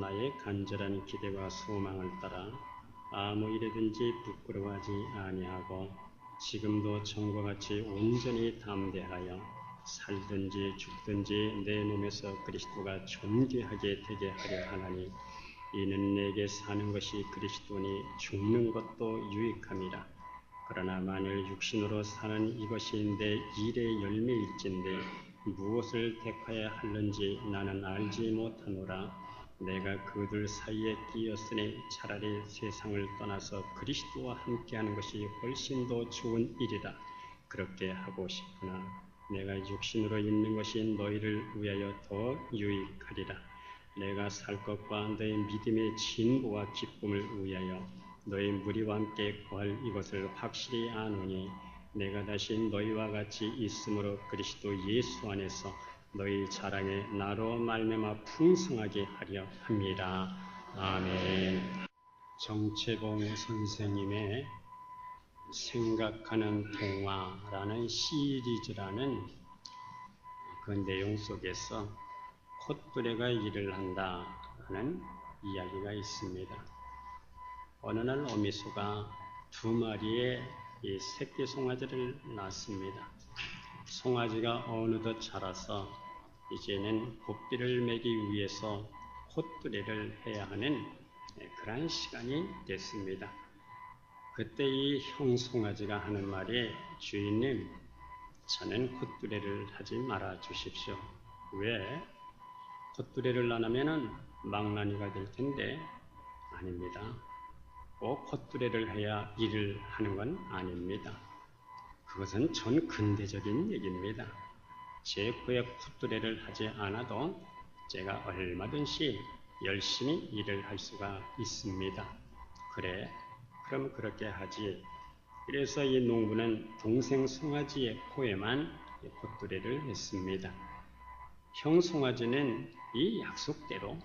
나의 간절한 기대와 소망을 따라 아무 일에든지 부끄러워하지 아니하고 지금도 전과 같이 온전히 담대하여 살든지 죽든지 내 몸에서 그리스도가 존귀하게 되게 하려 하나니 이는 내게 사는 것이 그리스도니 죽는 것도 유익함이라. 그러나 만일 육신으로 사는 이것이 내 일의 열매일진데 무엇을 택하여 할는지 나는 알지 못하노라. 내가 그들 사이에 끼었으니 차라리 세상을 떠나서 그리스도와 함께하는 것이 훨씬 더 좋은 일이라. 그렇게 하고 싶으나 내가 육신으로 있는 것이 너희를 위하여 더 유익하리라. 내가 살 것과 너희 믿음의 진보와 기쁨을 위하여 너희 무리와 함께 구할 이것을 확실히 아노니 내가 다시 너희와 같이 있으므로 그리스도 예수 안에서 너희 자랑에 나로 말미암아 풍성하게 하려 합니다. 아멘. 정채봉 선생님의 생각하는 동화라는 시리즈라는 그 내용 속에서 콧뚜레가 일을 한다는 이야기가 있습니다. 어느 날 어미소가 2마리의 이 새끼 송아지를 낳습니다. 송아지가 어느덧 자라서 이제는 곱비를 매기 위해서 콧뚜레를 해야 하는 그런 시간이 됐습니다. 그때 이 형 송아지가 하는 말이 주인님, 저는 콧뚜레를 하지 말아 주십시오. 왜? 콧뚜레를 안 하면은 망나니가 될 텐데. 아닙니다. 꼭 콧뚜레를 해야 일을 하는 건 아닙니다. 그것은 전 근대적인 얘기입니다. 제 코에 콧뚜레를 하지 않아도 제가 얼마든지 열심히 일을 할 수가 있습니다. 그래, 그럼 그렇게 하지. 그래서 이 농부는 동생 송아지의 코에만 콧뚜레를 했습니다. 형 송아지는 이 약속대로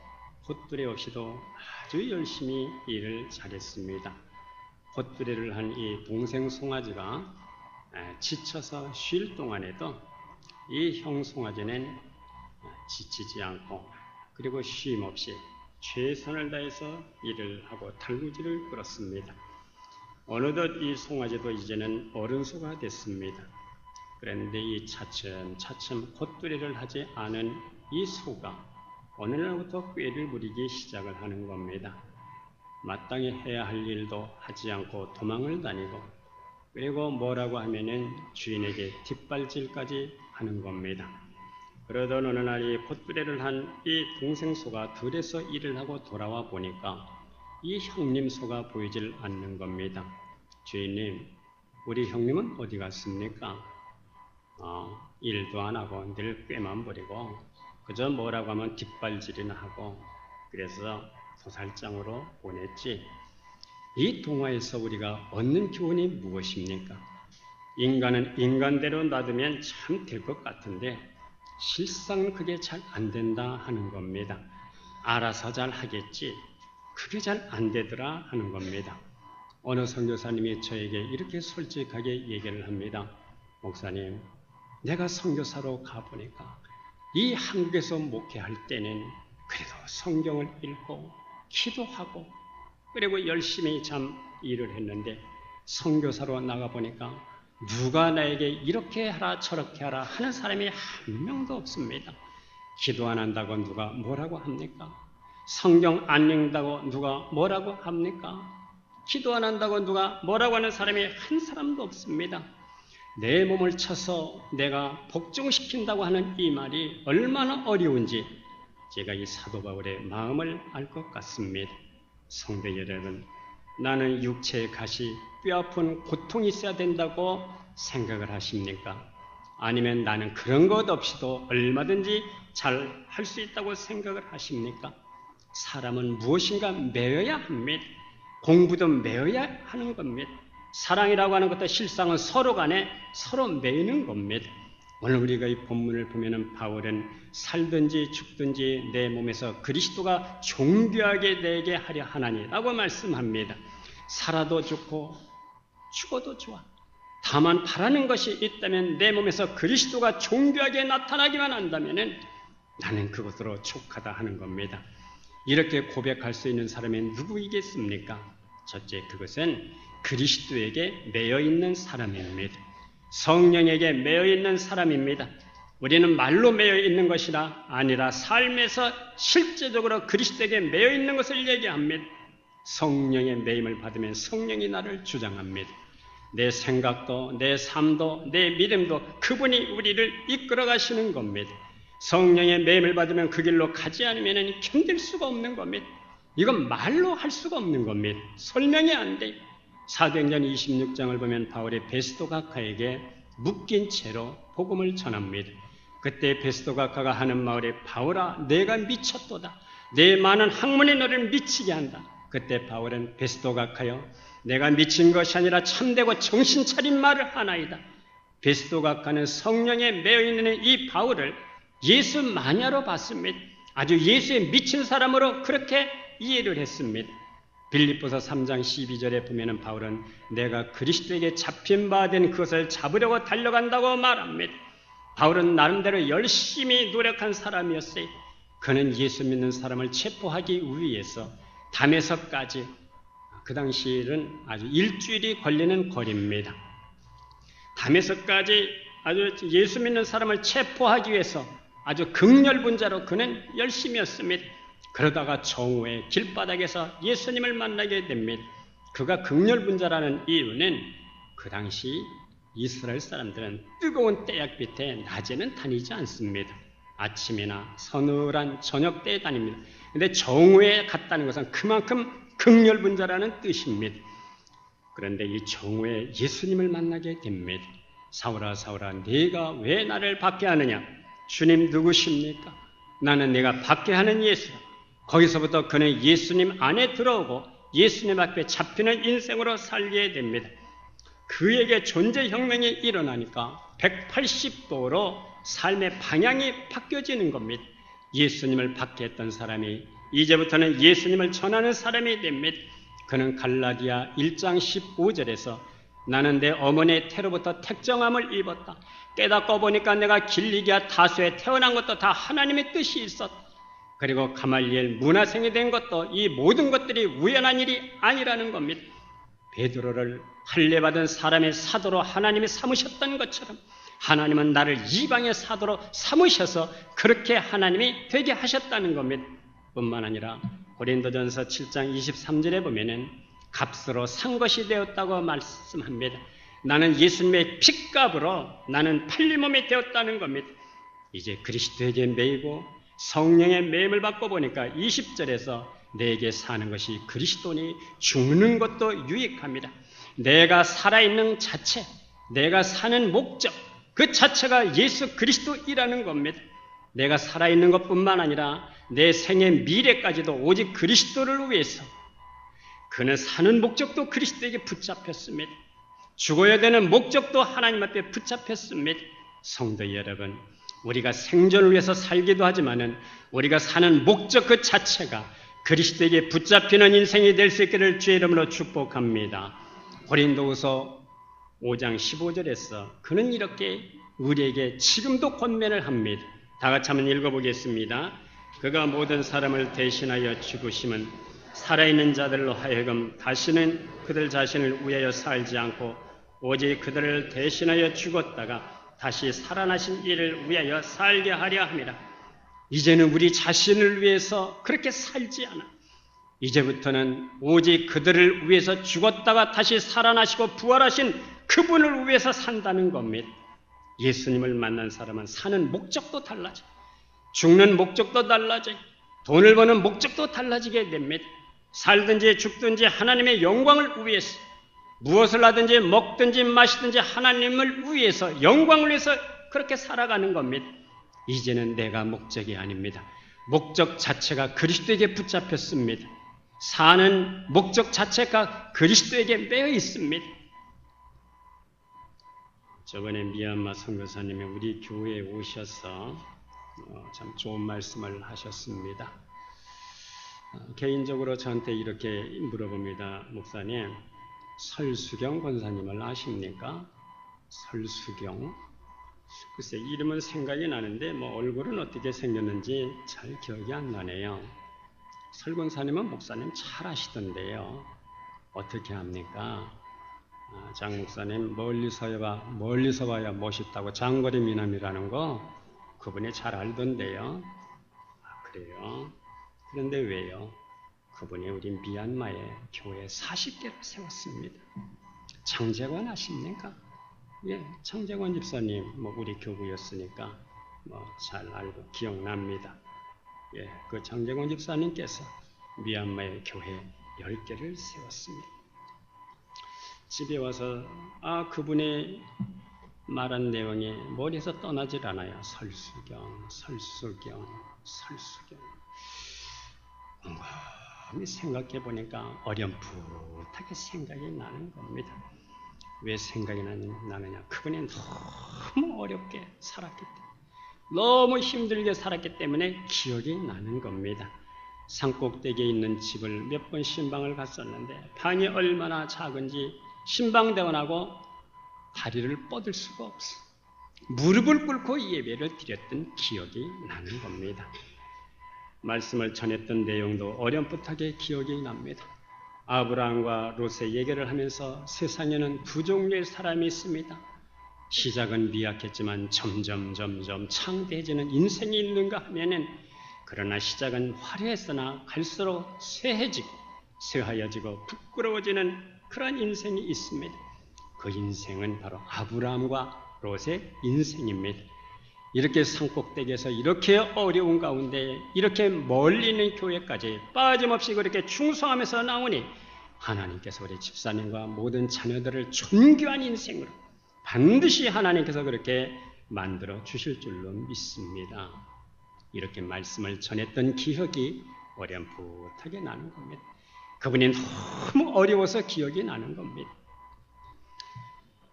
콧뚜레 없이도 아주 열심히 일을 잘했습니다. 콧뚜레를 한 이 동생 송아지가 지쳐서 쉴 동안에도 이 형 송아지는 지치지 않고 그리고 쉼 없이 최선을 다해서 일을 하고 달구지를 끌었습니다. 어느덧 이 송아지도 이제는 어른소가 됐습니다. 그런데 이 차츰 콧뚜레를 하지 않은 이 소가 어느 날부터 꾀를 부리기 시작을 하는 겁니다. 마땅히 해야 할 일도 하지 않고 도망을 다니고 그리고 뭐라고 하면은 주인에게 뒷발질까지 하는 겁니다. 그러던 어느 날 이 콧뚜레를 한 이 동생 소가 들에서 일을 하고 돌아와 보니까 이 형님 소가 보이질 않는 겁니다. 주인님, 우리 형님은 어디 갔습니까? 일도 안 하고 늘 꾀만 부리고 그저 뭐라고 하면 뒷발질이나 하고 그래서 도살장으로 보냈지. 이 동화에서 우리가 얻는 교훈이 무엇입니까? 인간은 인간대로 놔두면 참 될 것 같은데 실상은 그게 잘 안 된다 하는 겁니다. 알아서 잘 하겠지. 그게 잘 안 되더라 하는 겁니다. 어느 선교사님이 저에게 이렇게 솔직하게 얘기를 합니다. 목사님, 내가 선교사로 가보니까 이 한국에서 목회할 때는 그래도 성경을 읽고 기도하고 그리고 열심히 참 일을 했는데 선교사로 나가보니까 누가 나에게 이렇게 하라 저렇게 하라 하는 사람이 한 명도 없습니다. 기도 안 한다고 누가 뭐라고 합니까? 성경 안 읽는다고 누가 뭐라고 합니까? 기도 안 한다고 누가 뭐라고 하는 사람이 한 사람도 없습니다. 내 몸을 쳐서 내가 복종시킨다고 하는 이 말이 얼마나 어려운지 제가 이 사도 바울의 마음을 알 것 같습니다. 성도 여러분, 나는 육체의 가시, 뼈아픈 고통이 있어야 된다고 생각을 하십니까? 아니면 나는 그런 것 없이도 얼마든지 잘 할 수 있다고 생각을 하십니까? 사람은 무엇인가 매여야 합니다. 공부도 매여야 하는 겁니다. 사랑이라고 하는 것도 실상은 서로 간에 서로 매이는 겁니다. 오늘 우리가 이 본문을 보면은 바울은 살든지 죽든지 내 몸에서 그리스도가 존귀하게 되게 하려 하나니라고 말씀합니다. 살아도 좋고 죽어도 좋아. 다만 바라는 것이 있다면 내 몸에서 그리스도가 존귀하게 나타나기만 한다면은 나는 그것으로 족하다 하는 겁니다. 이렇게 고백할 수 있는 사람이 누구이겠습니까? 첫째, 그것은 그리스도에게 매여 있는 사람입니다. 성령에게 매여 있는 사람입니다. 우리는 말로 매여 있는 것이라 아니라 삶에서 실제적으로 그리스도에게 매여 있는 것을 얘기합니다. 성령의 매임을 받으면 성령이 나를 주장합니다. 내 생각도, 내 삶도, 내 믿음도 그분이 우리를 이끌어 가시는 겁니다. 성령의 매임을 받으면 그 길로 가지 않으면 견딜 수가 없는 겁니다. 이건 말로 할 수가 없는 겁니다. 설명이 안 돼요. 사도행전 26장을 보면 바울이 베스도가카에게 묶인 채로 복음을 전합니다. 그때 베스도가카가 하는 말이 바울아 내가 미쳤도다. 내 많은 학문이 너를 미치게 한다. 그때 바울은 베스도가카여 내가 미친 것이 아니라 참되고 정신 차린 말을 하나이다. 베스도가카는 성령에 매여 있는 이 바울을 예수 마녀로 봤습니다. 아주 예수에 미친 사람으로 그렇게 이해를 했습니다. 빌립보서 3장 12절에 보면 바울은 내가 그리스도에게 잡힌 바 된 그것을 잡으려고 달려간다고 말합니다. 바울은 나름대로 열심히 노력한 사람이었어요. 그는 예수 믿는 사람을 체포하기 위해서 담에서까지 그 당시에는 아주 일주일이 걸리는 거리입니다. 담에서까지 아주 예수 믿는 사람을 체포하기 위해서 아주 극렬분자로 그는 열심히 했습니다. 그러다가 정오에 길바닥에서 예수님을 만나게 됩니다. 그가 극렬분자라는 이유는 그 당시 이스라엘 사람들은 뜨거운 떼약빛에 낮에는 다니지 않습니다. 아침이나 서늘한 저녁 때에 다닙니다. 그런데 정오에 갔다는 것은 그만큼 극렬분자라는 뜻입니다. 그런데 이 정오에 예수님을 만나게 됩니다. 사울아 사울아 네가 왜 나를 박해하느냐? 주님 누구십니까? 나는 네가 박해하는 예수다. 거기서부터 그는 예수님 안에 들어오고 예수님 앞에 잡히는 인생으로 살게 됩니다. 그에게 존재혁명이 일어나니까 180도로 삶의 방향이 바뀌어지는 겁니다. 예수님을 박해했던 사람이 이제부터는 예수님을 전하는 사람이 됩니다. 그는 갈라디아 1장 15절에서 나는 내 어머니의 태로부터 택정함을 입었다. 깨닫고 보니까 내가 길리기아 타소에 태어난 것도 다 하나님의 뜻이 있었다. 그리고 가말리엘 문화생이 된 것도 이 모든 것들이 우연한 일이 아니라는 겁니다. 베드로를 할례받은 사람의 사도로 하나님이 삼으셨던 것처럼 하나님은 나를 이방의 사도로 삼으셔서 그렇게 하나님이 되게 하셨다는 겁니다. 뿐만 아니라 고린도전서 7장 23절에 보면은 값으로 산 것이 되었다고 말씀합니다. 나는 예수님의 핏값으로 나는 팔림몸이 되었다는 겁니다. 이제 그리스도에게 매이고 성령의 매임을 받고 보니까 20절에서 내게 사는 것이 그리스도니 죽는 것도 유익합니다. 내가 살아있는 자체, 내가 사는 목적, 그 자체가 예수 그리스도이라는 겁니다. 내가 살아있는 것뿐만 아니라 내 생의 미래까지도 오직 그리스도를 위해서 그는 사는 목적도 그리스도에게 붙잡혔습니다. 죽어야 되는 목적도 하나님 앞에 붙잡혔습니다. 성도 여러분, 우리가 생존을 위해서 살기도 하지만은 우리가 사는 목적 그 자체가 그리스도에게 붙잡히는 인생이 될 수 있기를 주의 이름으로 축복합니다. 고린도후서 5장 15절에서 그는 이렇게 우리에게 지금도 권면을 합니다. 다 같이 한번 읽어보겠습니다. 그가 모든 사람을 대신하여 죽으심은 살아있는 자들로 하여금 다시는 그들 자신을 위하여 살지 않고 오직 그들을 대신하여 죽었다가 다시 살아나신 이를 위하여 살게 하려 함이라. 이제는 우리 자신을 위해서 그렇게 살지 않아. 이제부터는 오직 그들을 위해서 죽었다가 다시 살아나시고 부활하신 그분을 위해서 산다는 겁니다. 예수님을 만난 사람은 사는 목적도 달라져. 죽는 목적도 달라져. 돈을 버는 목적도 달라지게 됩니다. 살든지 죽든지 하나님의 영광을 위해서 무엇을 하든지 먹든지 마시든지 하나님을 위해서 영광을 위해서 그렇게 살아가는 겁니다. 이제는 내가 목적이 아닙니다. 목적 자체가 그리스도에게 붙잡혔습니다. 사는 목적 자체가 그리스도에게 매여 있습니다. 저번에 미얀마 선교사님이 우리 교회에 오셔서 참 좋은 말씀을 하셨습니다. 개인적으로 저한테 이렇게 물어봅니다. 목사님, 설수경 권사님을 아십니까? 설수경? 글쎄 이름은 생각이 나는데 얼굴은 어떻게 생겼는지 잘 기억이 안 나네요. 설권사님은 목사님 잘 아시던데요. 어떻게 합니까? 장 목사님 멀리서 봐야 멋있다고 장거리 미남이라는 거 그분이 잘 알던데요. 그래요? 그런데 왜요? 그분이 우리 미얀마에 교회 40개를 세웠습니다. 창재권 아십니까? 예, 창재권 집사님 우리 교구였으니까 잘 알고 기억납니다. 예, 그 창재권 집사님께서 미얀마의 교회 10개를 세웠습니다. 집에 와서 그분이 말한 내용이 머리에서 떠나질 않아요. 설수경. 곰곰이 생각해 보니까 어렴풋하게 생각이 나는 겁니다. 왜 생각이 나느냐? 그분이 너무 어렵게 살았기 때문에, 너무 힘들게 살았기 때문에 기억이 나는 겁니다. 산꼭대기에 있는 집을 몇 번 신방을 갔었는데 방이 얼마나 작은지 신방대원하고 다리를 뻗을 수가 없어. 무릎을 꿇고 예배를 드렸던 기억이 나는 겁니다. 말씀을 전했던 내용도 어렴풋하게 기억이 납니다. 아브라함과 롯의 얘기를 하면서 세상에는 두 종류의 사람이 있습니다. 시작은 미약했지만 점점 창대해지는 인생이 있는가 하면은 그러나 시작은 화려했으나 갈수록 쇠하여지고 부끄러워지는 그런 인생이 있습니다. 그 인생은 바로 아브라함과 롯의 인생입니다. 이렇게 산꼭대기에서 이렇게 어려운 가운데 이렇게 멀리 있는 교회까지 빠짐없이 그렇게 충성하면서 나오니 하나님께서 우리 집사님과 모든 자녀들을 존귀한 인생으로 반드시 하나님께서 그렇게 만들어 주실 줄로 믿습니다. 이렇게 말씀을 전했던 기억이 어렴풋하게 나는 겁니다. 그분이 너무 어려워서 기억이 나는 겁니다.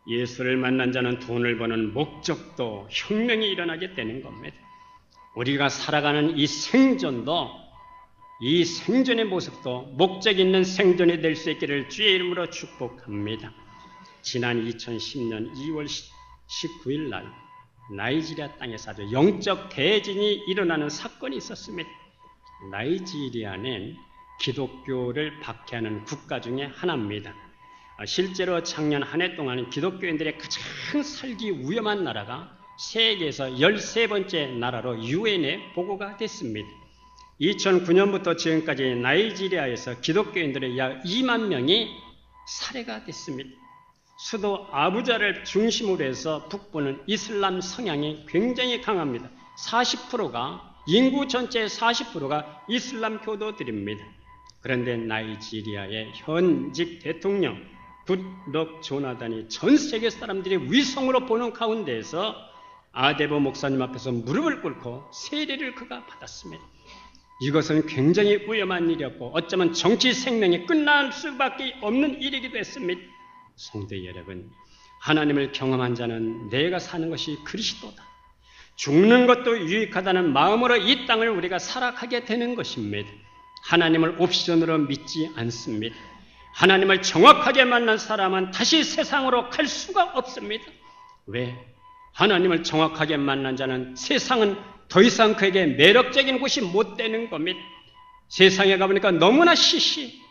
예수를 만난 자는 돈을 버는 목적도 혁명이 일어나게 되는 겁니다. 우리가 살아가는 이 생존도, 이 생존의 모습도 목적 있는 생존이 될 수 있기를 주의 이름으로 축복합니다. 지난 2010년 2월 19일 날 나이지리아 땅에서 아주 영적 대진이 일어나는 사건이 있었습니다. 나이지리아는 기독교를 박해하는 국가 중에 하나입니다. 실제로 작년 한 해 동안 기독교인들의 가장 살기 위험한 나라가 세계에서 13번째 나라로 유엔에 보고가 됐습니다. 2009년부터 지금까지 나이지리아에서 기독교인들의 약 2만 명이 살해가 됐습니다. 수도 아부자를 중심으로 해서 북부는 이슬람 성향이 굉장히 강합니다. 40%가 인구 전체의 40%가 이슬람 교도들입니다. 그런데 나이지리아의 현직 대통령 굿럭 조나단이 전 세계 사람들이 위성으로 보는 가운데에서 아데보 목사님 앞에서 무릎을 꿇고 세례를 그가 받았습니다. 이것은 굉장히 위험한 일이었고 어쩌면 정치 생명이 끝날 수밖에 없는 일이기도 했습니다. 성도 여러분, 하나님을 경험한 자는 내가 사는 것이 그리스도다, 죽는 것도 유익하다는 마음으로 이 땅을 우리가 살아가게 되는 것입니다. 하나님을 옵션으로 믿지 않습니다. 하나님을 정확하게 만난 사람은 다시 세상으로 갈 수가 없습니다. 왜? 하나님을 정확하게 만난 자는 세상은 더 이상 그에게 매력적인 곳이 못 되는 겁니다. 세상에 가보니까 너무나 시시.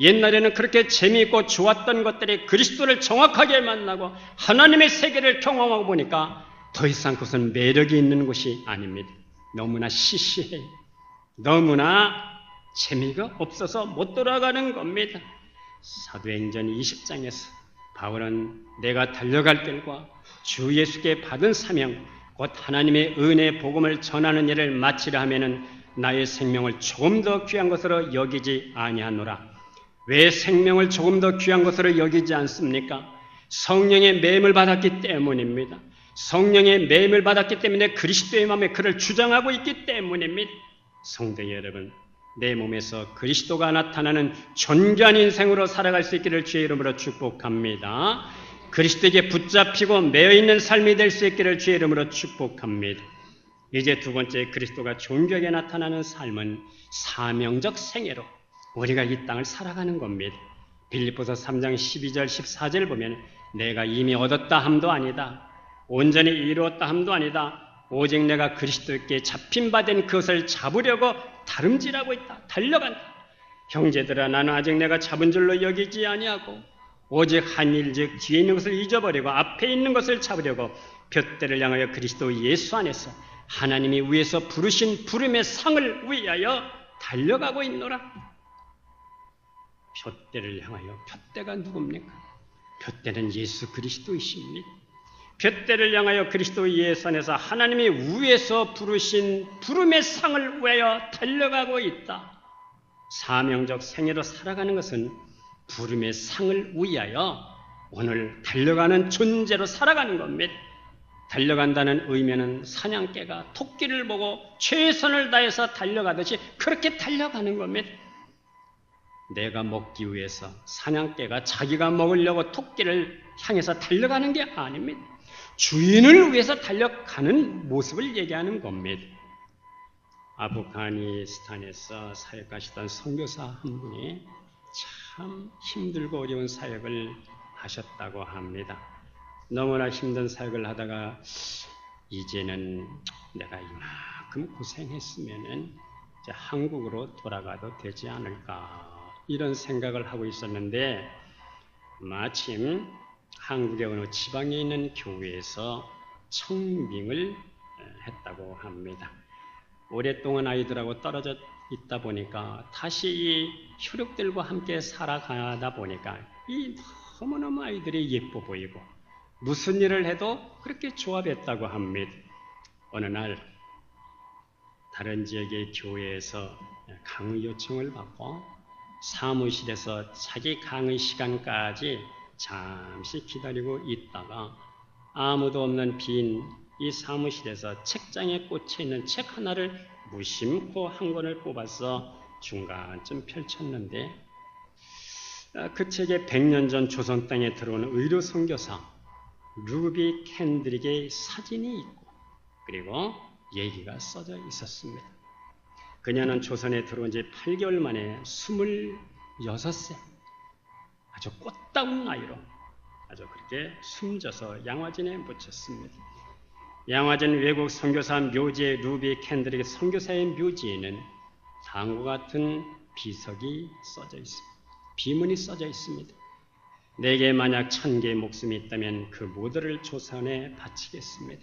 옛날에는 그렇게 재미있고 좋았던 것들이 그리스도를 정확하게 만나고 하나님의 세계를 경험하고 보니까 더 이상 그것은 매력이 있는 곳이 아닙니다. 너무나 시시해요. 너무나 재미가 없어서 못 돌아가는 겁니다. 사도행전 20장에서 바울은 내가 달려갈 길과 주 예수께 받은 사명 곧 하나님의 은혜의 복음을 전하는 일을 마치려 하면은 나의 생명을 조금 더 귀한 것으로 여기지 아니하노라. 왜 생명을 조금 더 귀한 것으로 여기지 않습니까? 성령의 매임을 받았기 때문입니다. 성령의 매임을 받았기 때문에 그리스도의 마음에 그를 주장하고 있기 때문입니다. 성도 여러분, 내 몸에서 그리스도가 나타나는 존귀한 인생으로 살아갈 수 있기를 주의 이름으로 축복합니다. 그리스도에게 붙잡히고 매여있는 삶이 될 수 있기를 주의 이름으로 축복합니다. 이제 두 번째, 그리스도가 존귀하게 나타나는 삶은 사명적 생애로 우리가 이 땅을 살아가는 겁니다. 빌립보서 3장 12절 14절 보면 내가 이미 얻었다 함도 아니다, 온전히 이루었다 함도 아니다, 오직 내가 그리스도께 잡힌 바 된 그것을 잡으려고 다름질하고 있다. 달려간다. 형제들아, 나는 아직 내가 잡은 줄로 여기지 아니하고 오직 한 일즉 뒤에 있는 것을 잊어버리고 앞에 있는 것을 잡으려고 둯대를 향하여 그리스도 예수 안에서 하나님이 위에서 부르신 부름의 상을 위하여 달려가고 있노라. 둯대를 향하여, 둯대가 누굽니까? 둯대는 예수 그리스도이십니다. 둯대를 향하여 그리스도 예수 안에서 하나님이 위에서 부르신 부름의 상을 위하여 달려가고 있다. 사명적 생애로 살아가는 것은 부름의 상을 위하여 오늘 달려가는 존재로 살아가는 겁니다. 달려간다는 의미는 사냥개가 토끼를 보고 최선을 다해서 달려가듯이 그렇게 달려가는 겁니다. 내가 먹기 위해서 사냥개가 자기가 먹으려고 토끼를 향해서 달려가는 게 아닙니다. 주인을 위해서 달려가는 모습을 얘기하는 겁니다. 아프가니스탄에서 사역하시던 선교사 한 분이 참 힘들고 어려운 사역을 하셨다고 합니다. 너무나 힘든 사역을 하다가 이제는 내가 이만큼 고생했으면 이제 한국으로 돌아가도 되지 않을까 이런 생각을 하고 있었는데 마침 한국의 어느 지방에 있는 교회에서 청빙을 했다고 합니다. 오랫동안 아이들하고 떨어져 있다 보니까 다시 이 혈육들과 함께 살아가다 보니까 이 너무너무 아이들이 예뻐 보이고 무슨 일을 해도 그렇게 조합했다고 합니다. 어느 날 다른 지역의 교회에서 강의 요청을 받고 사무실에서 자기 강의 시간까지 잠시 기다리고 있다가 아무도 없는 빈 이 사무실에서 책장에 꽂혀 있는 책 하나를 무심코 한 권을 뽑아서 중간쯤 펼쳤는데 그 책에 100년 전 조선 땅에 들어온 의료 선교사 루비 캔드릭의 사진이 있고 그리고 얘기가 써져 있었습니다. 그녀는 조선에 들어온 지 8개월 만에 26세 아주 꽃다운 나이로 아주 그렇게 숨져서 양화진에 묻혔습니다. 양화진 외국 선교사 묘지의 루비 캔드릭 선교사의 묘지에는 다음과 같은 비석이 써져 있습니다. 비문이 써져 있습니다. 내게 만약 1000개의 목숨이 있다면 그 모두를 조선에 바치겠습니다.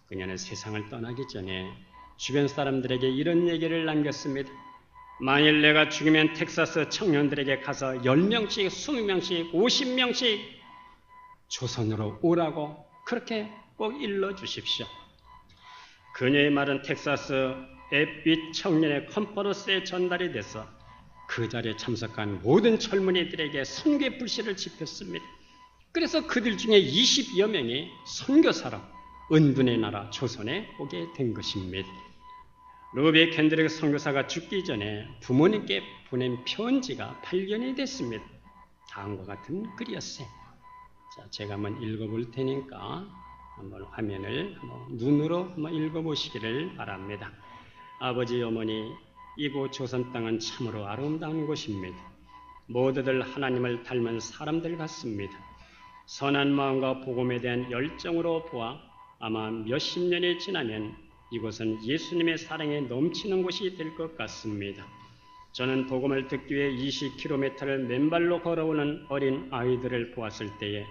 그녀는 세상을 떠나기 전에 주변 사람들에게 이런 얘기를 남겼습니다. 만일 내가 죽으면 텍사스 청년들에게 가서 10명씩, 20명씩, 50명씩 조선으로 오라고 그렇게 꼭 일러주십시오. 그녀의 말은 텍사스 앱윗 청년의 컨퍼런스에 전달이 돼서 그 자리에 참석한 모든 젊은이들에게 선교의 불씨를 지폈습니다. 그래서 그들 중에 20여 명이 선교사로 은둔의 나라 조선에 오게 된 것입니다. 루비 캔드릭 선교사가 죽기 전에 부모님께 보낸 편지가 발견이 됐습니다. 다음과 같은 글이었어요. 자, 제가 한번 읽어볼 테니까 한번 화면을 눈으로 한번 읽어보시기를 바랍니다. 아버지, 어머니, 이곳 조선 땅은 참으로 아름다운 곳입니다. 모두들 하나님을 닮은 사람들 같습니다. 선한 마음과 복음에 대한 열정으로 보아 아마 몇십 년이 지나면 이곳은 예수님의 사랑에 넘치는 곳이 될 것 같습니다. 저는 복음을 듣기 위해 20km를 맨발로 걸어오는 어린 아이들을 보았을 때에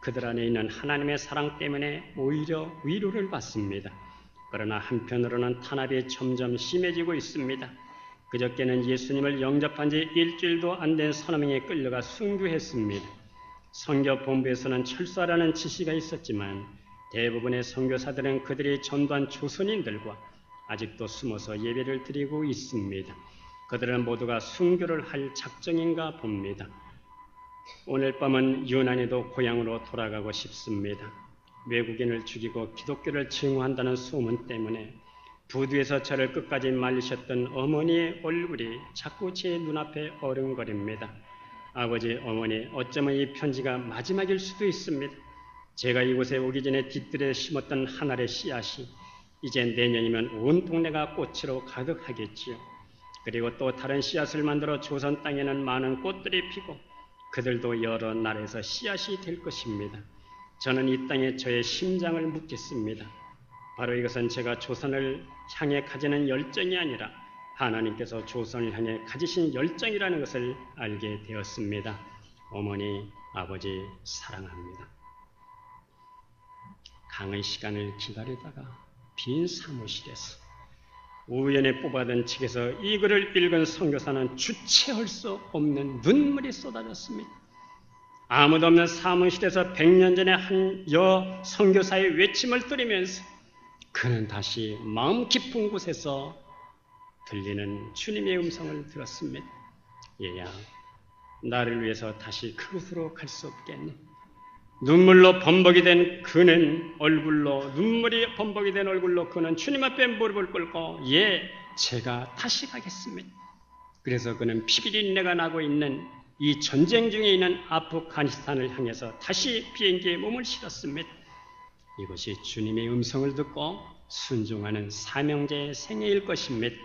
그들 안에 있는 하나님의 사랑 때문에 오히려 위로를 받습니다. 그러나 한편으로는 탄압이 점점 심해지고 있습니다. 그저께는 예수님을 영접한 지 일주일도 안 된 서너 명에 끌려가 순교했습니다. 선교본부에서는 철수하라는 지시가 있었지만 대부분의 선교사들은 그들이 전도한 조선인들과 아직도 숨어서 예배를 드리고 있습니다. 그들은 모두가 순교를 할 작정인가 봅니다. 오늘 밤은 유난히도 고향으로 돌아가고 싶습니다. 외국인을 죽이고 기독교를 증오한다는 소문 때문에 부두에서 저를 끝까지 말리셨던 어머니의 얼굴이 자꾸 제 눈앞에 어른거립니다. 아버지, 어머니, 어쩌면 이 편지가 마지막일 수도 있습니다. 제가 이곳에 오기 전에 뒤뜰에 심었던 한 알의 씨앗이 이제 내년이면 온 동네가 꽃으로 가득하겠지요. 그리고 또 다른 씨앗을 만들어 조선 땅에는 많은 꽃들이 피고 그들도 여러 나라에서 씨앗이 될 것입니다. 저는 이 땅에 저의 심장을 묻겠습니다. 바로 이것은 제가 조선을 향해 가지는 열정이 아니라 하나님께서 조선을 향해 가지신 열정이라는 것을 알게 되었습니다. 어머니, 아버지 사랑합니다. 강의 시간을 기다리다가 빈 사무실에서 우연히 뽑아둔 책에서 이 글을 읽은 선교사는 주체할 수 없는 눈물이 쏟아졌습니다. 아무도 없는 사무실에서 100년 전에 한 여 선교사의 외침을 들으면서 그는 다시 마음 깊은 곳에서 들리는 주님의 음성을 들었습니다. 얘야, 나를 위해서 다시 그곳으로 갈 수 없겠니? 눈물로 범벅이 된 그는 눈물이 범벅이 된 얼굴로 그는 주님 앞에 무릎을 꿇고 예, 제가 다시 가겠습니다. 그래서 그는 피비린내가 나고 있는 이 전쟁 중에 있는 아프가니스탄을 향해서 다시 비행기에 몸을 실었습니다. 이것이 주님의 음성을 듣고 순종하는 사명자의 생애일 것입니다.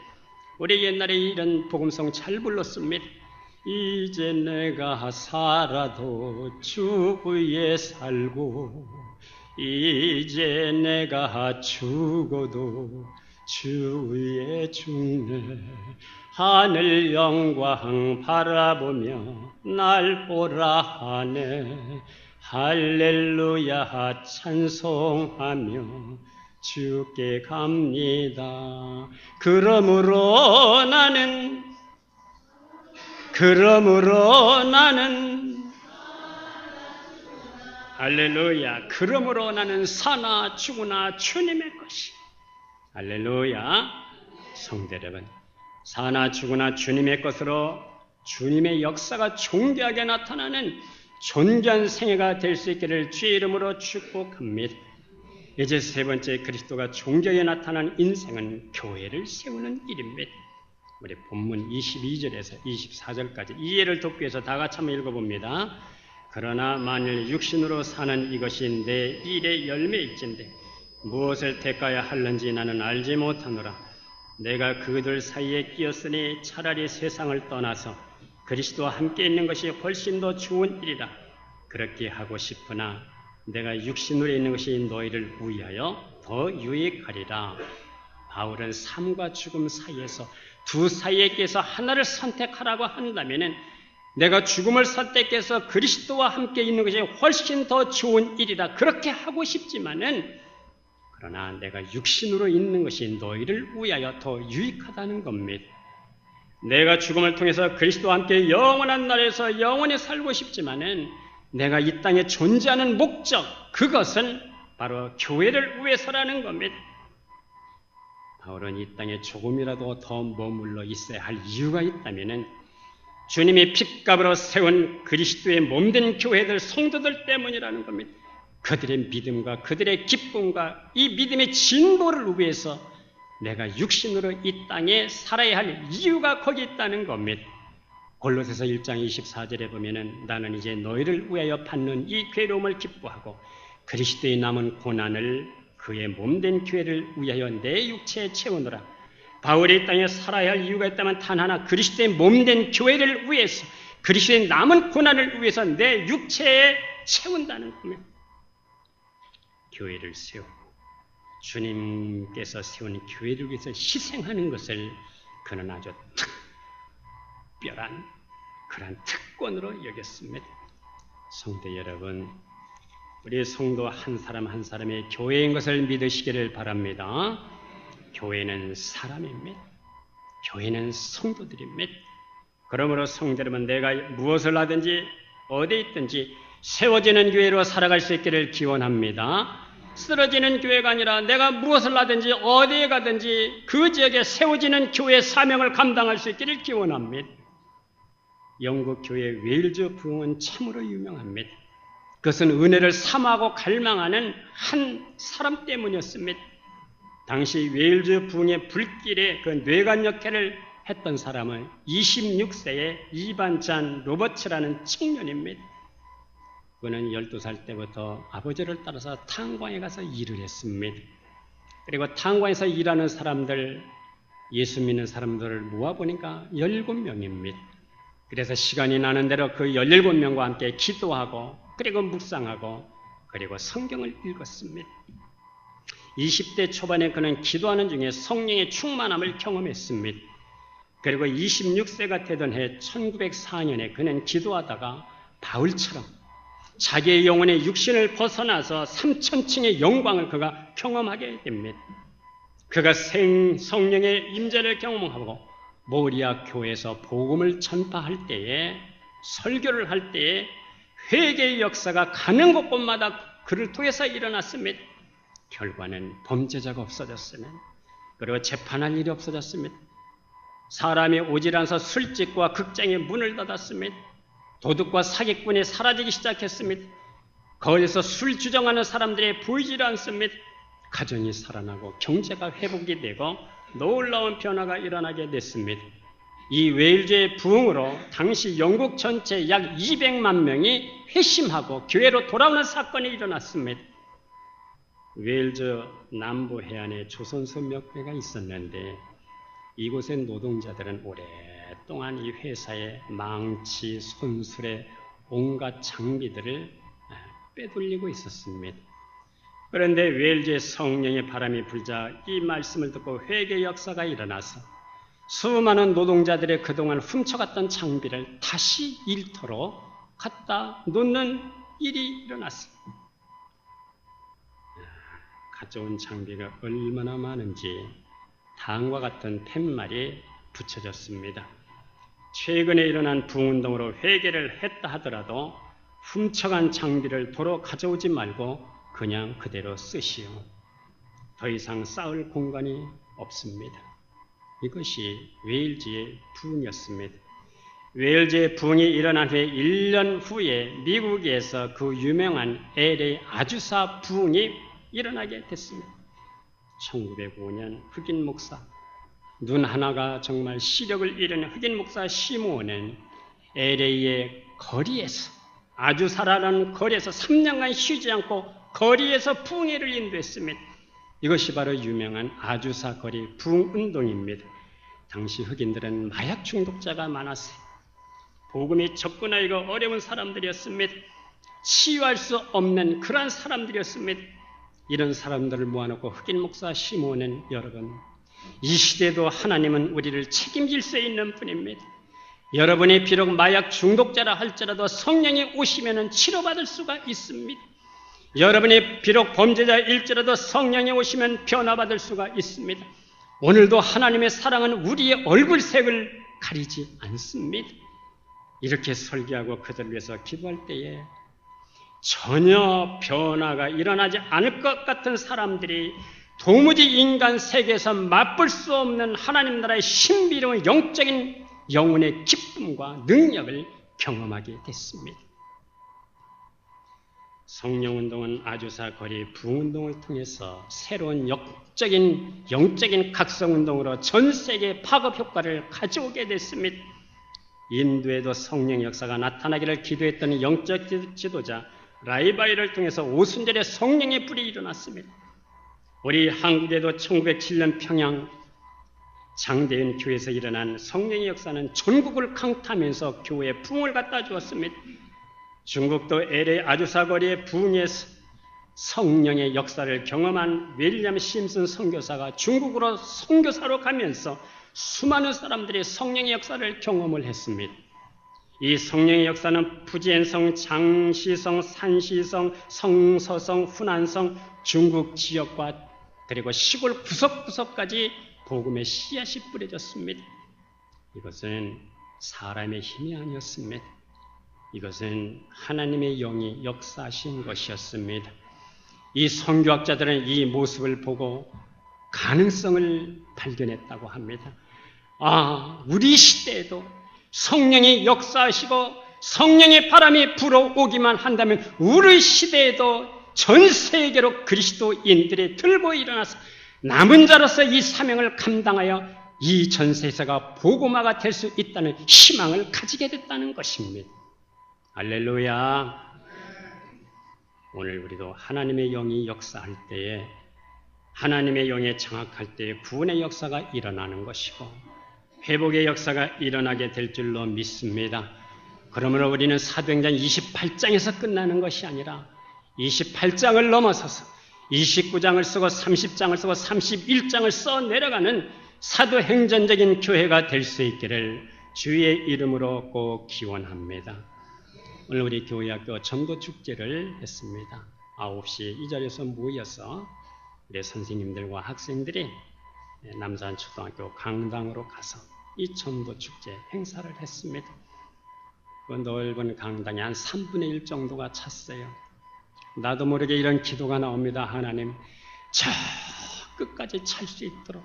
우리 옛날에 이런 복음성 잘 불렀습니다. 이제 내가 살아도 주 위에 살고 이제 내가 죽어도 주 위에 죽네. 하늘 영광 바라보며 날 보라 하네. 할렐루야 찬송하며 주께 갑니다. 그러므로 나는 할렐루야. 그러므로 나는 사나 죽으나 주님의 것이. 할렐루야. 성도 여러분, 사나 죽으나 주님의 것으로 주님의 역사가 존귀하게 나타나는 존귀한 생애가 될 수 있기를 주의 이름으로 축복합니다. 이제 세 번째 그리스도가 존귀하게 나타나는 인생은 교회를 세우는 일입니다. 우리 본문 22절에서 24절까지 이 예를 돕기 위해서 다 같이 한번 읽어봅니다. 그러나 만일 육신으로 사는 이것이 내 일의 열매일진데 무엇을 택하여 할는지 나는 알지 못하노라. 내가 그들 사이에 끼었으니 차라리 세상을 떠나서 그리스도와 함께 있는 것이 훨씬 더 좋은 일이라. 그렇게 하고 싶으나 내가 육신으로 있는 것이 너희를 위하여 더 유익하리라. 바울은 삶과 죽음 사이에서 두 사이에 끼어서 하나를 선택하라고 한다면 내가 죽음을 선택해서 그리스도와 함께 있는 것이 훨씬 더 좋은 일이다. 그렇게 하고 싶지만은 그러나 내가 육신으로 있는 것이 너희를 위하여 더 유익하다는 겁니다. 내가 죽음을 통해서 그리스도와 함께 영원한 나라에서 영원히 살고 싶지만은 내가 이 땅에 존재하는 목적, 그것은 바로 교회를 위해서라는 겁니다. 바울은 이 땅에 조금이라도 더 머물러 있어야 할 이유가 있다면 주님이 핏값으로 세운 그리스도의 몸된 교회들, 성도들 때문이라는 겁니다. 그들의 믿음과 그들의 기쁨과 이 믿음의 진보를 위해서 내가 육신으로 이 땅에 살아야 할 이유가 거기 있다는 겁니다. 골로새서 1장 24절에 보면은 나는 이제 너희를 위하여 받는 이 괴로움을 기뻐하고 그리스도의 남은 고난을 그의 몸된 교회를 위하여 내 육체에 채우노라. 바울이 이 땅에 살아야 할 이유가 있다면 단 하나, 그리스도의 몸된 교회를 위해서, 그리스도의 남은 고난을 위해서 내 육체에 채운다는 겁니다. 교회를 세우고 주님께서 세운 교회를 위해서 희생하는 것을 그는 아주 특별한 그런 특권으로 여겼습니다. 성도 여러분, 우리 성도 한 사람 한 사람의 교회인 것을 믿으시기를 바랍니다. 교회는 사람입니다. 교회는 성도들입니다. 그러므로 성도 여러분, 내가 무엇을 하든지 어디에 있든지 세워지는 교회로 살아갈 수 있기를 기원합니다. 쓰러지는 교회가 아니라 내가 무엇을 하든지 어디에 가든지 그 지역에 세워지는 교회의 사명을 감당할 수 있기를 기원합니다. 영국 교회 웨일즈 부흥은 참으로 유명합니다. 그것은 은혜를 사모하고 갈망하는 한 사람 때문이었습니다. 당시 웨일즈 부흥의 불길에 그 뇌관 역할을 했던 사람은 26세의 이반잔 로버츠라는 청년입니다. 그는 12살 때부터 아버지를 따라서 탄광에 가서 일을 했습니다. 그리고 탄광에서 일하는 사람들, 예수 믿는 사람들을 모아보니까 17명입니다. 그래서 시간이 나는 대로 그 17명과 함께 기도하고 그리고 묵상하고 그리고 성경을 읽었습니다. 20대 초반에 그는 기도하는 중에 성령의 충만함을 경험했습니다. 그리고 26세가 되던 해 1904년에 그는 기도하다가 바울처럼 자기의 영혼의 육신을 벗어나서 3000층의 영광을 그가 경험하게 됩니다. 그가 성령의 임재를 경험하고 모리아 교회에서 복음을 전파할 때에, 설교를 할 때에 회개의 역사가 가는 곳곳마다 그를 통해서 일어났습니다. 결과는 범죄자가 없어졌으면, 그리고 재판할 일이 없어졌습니다. 사람이 오질 않아서 술집과 극장의 문을 닫았습니다. 도둑과 사기꾼이 사라지기 시작했습니다. 거기서 술 주정하는 사람들이 보이질 않습니다. 가정이 살아나고 경제가 회복이 되고 놀라운 변화가 일어나게 됐습니다. 이 웨일즈의 부흥으로 당시 영국 전체 약 200만 명이 회심하고 교회로 돌아오는 사건이 일어났습니다. 웨일즈 남부 해안에 조선소 몇 개가 있었는데 이곳의 노동자들은 오랫동안 이 회사의 망치, 손수레, 온갖 장비들을 빼돌리고 있었습니다. 그런데 웨일즈의 성령의 바람이 불자 이 말씀을 듣고 회개 역사가 일어나서 수많은 노동자들의 그동안 훔쳐갔던 장비를 다시 일터로 갖다 놓는 일이 일어났습니다. 가져온 장비가 얼마나 많은지 다음과 같은 팻말이 붙여졌습니다. 최근에 일어난 부흥운동으로 회개를 했다 하더라도 훔쳐간 장비를 도로 가져오지 말고 그냥 그대로 쓰시오. 더 이상 쌓을 공간이 없습니다. 이것이 웨일즈의 부흥이었습니다. 웨일즈의 부흥이 일어난 후에 1년 후에 미국에서 그 유명한 LA 아주사 부흥이 일어나게 됐습니다. 1905년 흑인 목사, 눈 하나가 정말 시력을 잃은 흑인 목사 시므온은 LA의 거리에서, 아주사라는 거리에서 3년간 쉬지 않고 거리에서 부흥회를 인도했습니다. 이것이 바로 유명한 아주사 거리 부흥운동입니다. 당시 흑인들은 마약 중독자가 많았어요. 복음이 접근하기가 어려운 사람들이었습니다. 치유할 수 없는 그러한 사람들이었습니다. 이런 사람들을 모아놓고 흑인 목사 시므온은 여러분, 이 시대도 하나님은 우리를 책임질 수 있는 분입니다. 여러분이 비록 마약 중독자라 할지라도 성령이 오시면 치료받을 수가 있습니다. 여러분이 비록 범죄자일지라도 성령이 오시면 변화받을 수가 있습니다. 오늘도 하나님의 사랑은 우리의 얼굴색을 가리지 않습니다. 이렇게 설교하고 그들을 위해서 기도할 때에 전혀 변화가 일어나지 않을 것 같은 사람들이 도무지 인간 세계에서 맛볼 수 없는 하나님 나라의 신비로운 영적인 영혼의 기쁨과 능력을 경험하게 됐습니다. 성령운동은 아주사 거리 부흥운동을 통해서 새로운 영적인 각성운동으로 전 세계 파급 효과를 가져오게 됐습니다. 인도에도 성령 역사가 나타나기를 기도했던 영적 지도자 라이바이를 통해서 오순절에 성령의 불이 일어났습니다. 우리 한국에도 1907년 평양 장대인 교회에서 일어난 성령의 역사는 전국을 강타하면서 교회에 부흥을 갖다 주었습니다. 중국도 LA 아주사 거리의 부흥에서 성령의 역사를 경험한 윌리엄 심슨 선교사가 중국으로 선교사로 가면서 수많은 사람들이 성령의 역사를 경험을 했습니다. 이 성령의 역사는 푸지엔성, 장시성, 산시성, 성서성, 후난성, 중국 지역과 그리고 시골 구석구석까지 복음의 씨앗이 뿌려졌습니다. 이것은 사람의 힘이 아니었습니다. 이것은 하나님의 영이 역사하신 것이었습니다. 이 선교학자들은 이 모습을 보고 가능성을 발견했다고 합니다. 우리 시대에도 성령이 역사하시고 성령의 바람이 불어오기만 한다면 우리 시대에도 전 세계로 그리스도인들이 들고 일어나서 남은 자로서 이 사명을 감당하여 이 전 세계가 복음화가 될 수 있다는 희망을 가지게 됐다는 것입니다. 할렐루야. 오늘 우리도 하나님의 영이 역사할 때에, 하나님의 영에 장악할 때에 구원의 역사가 일어나는 것이고 회복의 역사가 일어나게 될 줄로 믿습니다. 그러므로 우리는 사도행전 28장에서 끝나는 것이 아니라 28장을 넘어서서 29장을 쓰고 30장을 쓰고 31장을 써 내려가는 사도행전적인 교회가 될 수 있기를 주의 이름으로 꼭 기원합니다. 오늘 우리 교회학교 전도축제를 했습니다. 9시 이 자리에서 모여서 우리 선생님들과 학생들이 남산초등학교 강당으로 가서 이 전도축제 행사를 했습니다. 그 넓은 강당에 한 3분의 1 정도가 찼어요. 나도 모르게 이런 기도가 나옵니다. 하나님, 저 끝까지 찰 수 있도록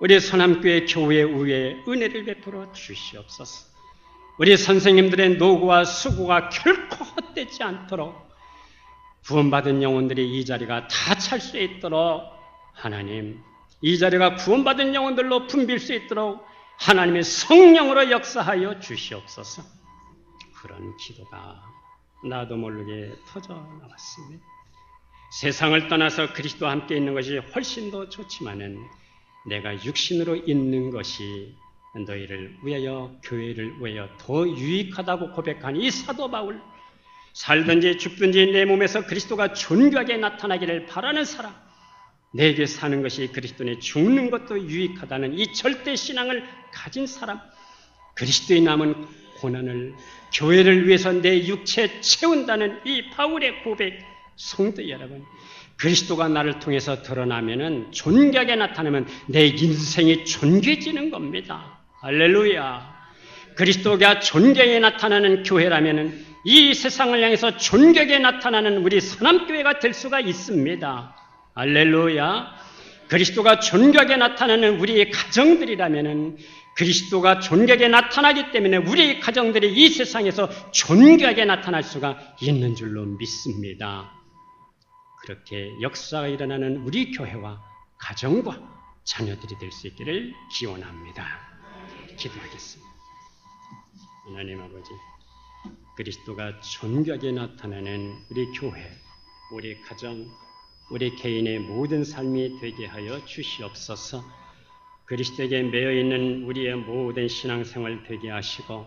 우리 서남교회 교회 위에 은혜를 베풀어 주시옵소서. 우리 선생님들의 노고와 수고가 결코 헛되지 않도록 구원받은 영혼들이 이 자리가 다 찰 수 있도록 하나님, 이 자리가 구원받은 영혼들로 붐빌 수 있도록 하나님의 성령으로 역사하여 주시옵소서. 그런 기도가 나도 모르게 터져 나왔습니다. 세상을 떠나서 그리스도와 함께 있는 것이 훨씬 더 좋지만은 내가 육신으로 있는 것이 너희를 위하여, 교회를 위하여 더 유익하다고 고백한 이 사도 바울, 살든지 죽든지 내 몸에서 그리스도가 존귀하게 나타나기를 바라는 사람, 내게 사는 것이 그리스도니 죽는 것도 유익하다는 이 절대 신앙을 가진 사람, 그리스도의 남은 고난을 교회를 위해서 내 육체 채운다는 이 바울의 고백, 성도 여러분, 그리스도가 나를 통해서 드러나면은, 존귀하게 나타나면 내 인생이 존귀해지는 겁니다. 할렐루야. 그리스도가 존귀하게 나타나는 교회라면은 이 세상을 향해서 존귀하게 나타나는 우리 서남교회가 될 수가 있습니다. 할렐루야. 그리스도가 존귀하게 나타나는 우리의 가정들이라면은 그리스도가 존귀하게 나타나기 때문에 우리 가정들이 이 세상에서 존귀하게 나타날 수가 있는 줄로 믿습니다. 그렇게 역사가 일어나는 우리 교회와 가정과 자녀들이 될 수 있기를 기원합니다. 기도하겠습니다. 하나님 아버지, 그리스도가 존귀하게 나타나는 우리 교회, 우리 가정, 우리 개인의 모든 삶이 되게 하여 주시옵소서. 그리스도에게 매여있는 우리의 모든 신앙생활 되게 하시고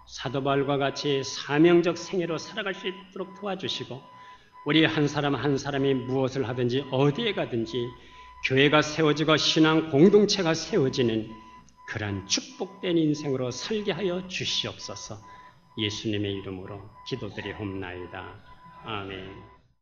사도 바울과 같이 사명적 생애로 살아갈 수 있도록 도와주시고, 우리 한 사람 한 사람이 무엇을 하든지 어디에 가든지 교회가 세워지고 신앙 공동체가 세워지는 그러한 축복된 인생으로 살게 하여 주시옵소서. 예수님의 이름으로 기도드리옵나이다. 아멘.